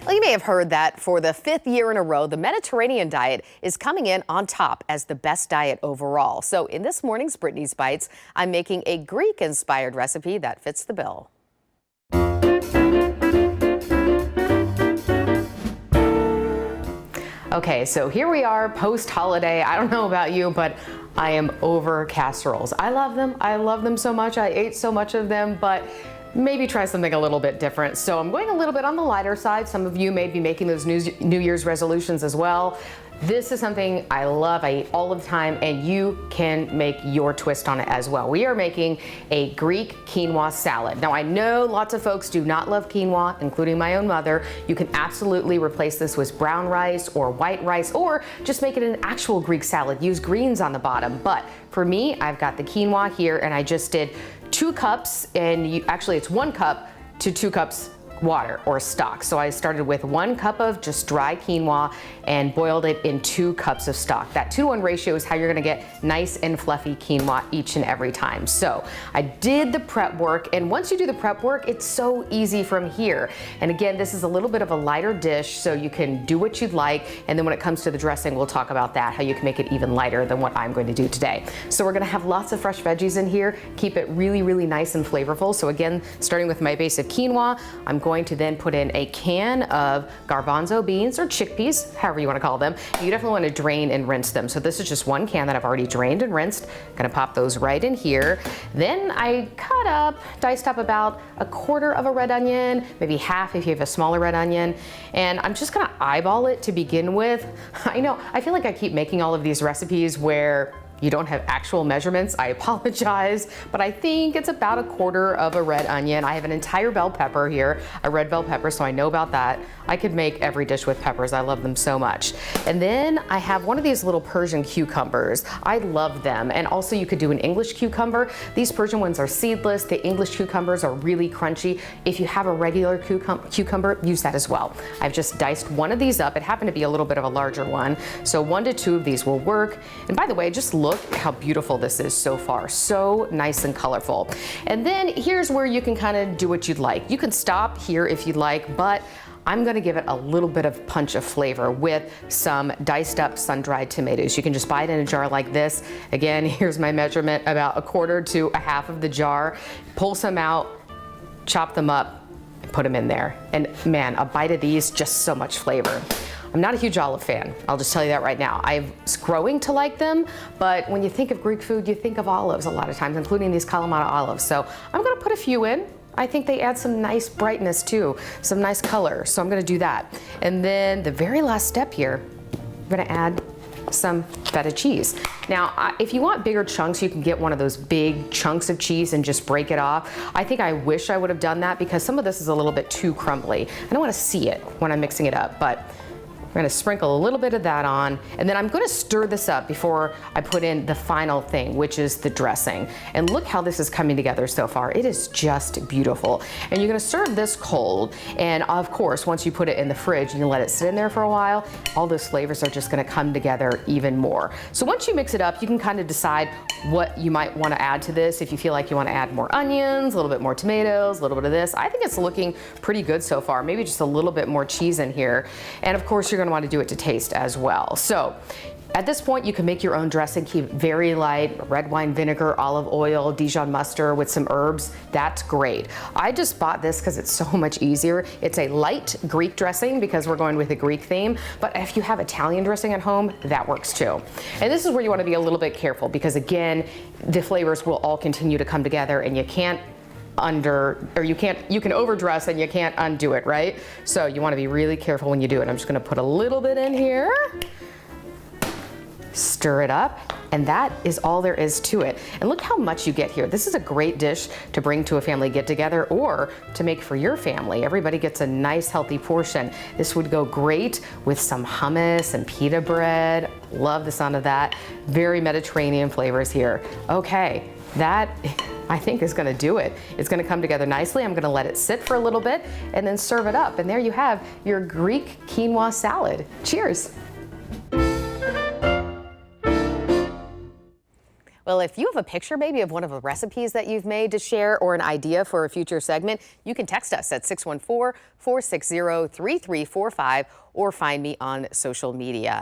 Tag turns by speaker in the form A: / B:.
A: Well, you may have heard that for the 5th year in a row, the Mediterranean diet is coming in on top as the best diet overall. So in this morning's Brittany's Bites, I'm making a Greek-inspired recipe that fits the bill. Okay, so here we are post-holiday. I don't know about you, but I am over casseroles. I love them. I love them so much. I ate so much of them, but maybe try something a little bit different. So I'm going a little bit on the lighter side. Some of you may be making those New Year's resolutions as well. This is something I love, I eat all of the time, and you can make your twist on it as well. We are making a Greek quinoa salad. Now I know lots of folks do not love quinoa, including my own mother. You can absolutely replace this with brown rice or white rice, or just make it an actual Greek salad. Use greens on the bottom. But for me, I've got the quinoa here, and I just did 2 cups, and actually it's 1 cup to 2 cups water or stock. So I started with 1 cup of just dry quinoa and boiled it in 2 cups of stock. That 2-to-1 ratio is how you're gonna get nice and fluffy quinoa each and every time. So I did the prep work, and once you do the prep work, it's so easy from here. And again, this is a little bit of a lighter dish, so you can do what you'd like. And then when it comes to the dressing, we'll talk about that, how you can make it even lighter than what I'm going to do today. So we're gonna have lots of fresh veggies in here, keep it really, really nice and flavorful. So again, starting with my base of quinoa, I'm going to then put in a can of garbanzo beans or chickpeas, however you want to call them. You definitely want to drain and rinse them. So this is just 1 can that I've already drained and rinsed. Gonna pop those right in here. Then I diced up about 1/4 of a red onion, maybe half if you have a smaller red onion. And I'm just gonna eyeball it to begin with. I know, I feel like I keep making all of these recipes where you don't have actual measurements. I apologize, but I think it's about 1/4 of a red onion. I have an entire bell pepper here, a red bell pepper, so I know about that. I could make every dish with peppers. I love them so much. And then I have one of these little Persian cucumbers. I love them. And also you could do an English cucumber. These Persian ones are seedless. The English cucumbers are really crunchy. If you have a regular cucumber, use that as well. I've just diced one of these up. It happened to be a little bit of a larger one. So 1 to 2 of these will work. And by the way, just look how beautiful this is so far. So nice and colorful. And then here's where you can kind of do what you'd like. You can stop here if you'd like, but I'm gonna give it a little bit of punch of flavor with some diced up sun-dried tomatoes. You can just buy it in a jar like this. Again, here's my measurement, about 1/4 to 1/2 of the jar. Pull some out, chop them up, and put them in there. And man, a bite of these, just so much flavor. I'm not a huge olive fan, I'll just tell you that right now. I'm growing to like them, but when you think of Greek food, you think of olives a lot of times, including these Kalamata olives. So I'm gonna put a few in. I think they add some nice brightness too, some nice color, so I'm gonna do that. And then the very last step here, I'm gonna add some feta cheese. Now, if you want bigger chunks, you can get one of those big chunks of cheese and just break it off. I think I wish I would have done that because some of this is a little bit too crumbly. I don't wanna see it when I'm mixing it up, but we're gonna sprinkle a little bit of that on, and then I'm gonna stir this up before I put in the final thing, which is the dressing. And look how this is coming together so far. It is just beautiful. And you're gonna serve this cold, and of course, once you put it in the fridge, you can let it sit in there for a while. All those flavors are just gonna come together even more. So once you mix it up, you can kind of decide what you might wanna add to this. If you feel like you wanna add more onions, a little bit more tomatoes, a little bit of this. I think it's looking pretty good so far. Maybe just a little bit more cheese in here. And of course, you're gonna want to do it to taste as well. So at this point, you can make your own dressing, keep it very light, red wine vinegar, olive oil, Dijon mustard with some herbs. That's great. I just bought this because it's so much easier. It's a light Greek dressing because we're going with a Greek theme, but if you have Italian dressing at home, that works too. And this is where you want to be a little bit careful because again, the flavors will all continue to come together and you can't you can overdress and you can't undo it, right? So you want to be really careful when you do it. I'm just going to put a little bit in here, stir it up, and that is all there is to it. And look how much you get here. This is a great dish to bring to a family get together or to make for your family. Everybody gets a nice healthy portion. This would go great with some hummus and pita bread. Love the sound of that. Very Mediterranean flavors here. Okay, that I think is gonna do it. It's gonna come together nicely. I'm gonna let it sit for a little bit and then serve it up. And there you have your Greek quinoa salad. Cheers. Well, if you have a picture maybe of one of the recipes that you've made to share or an idea for a future segment, you can text us at 614-460-3345 or find me on social media.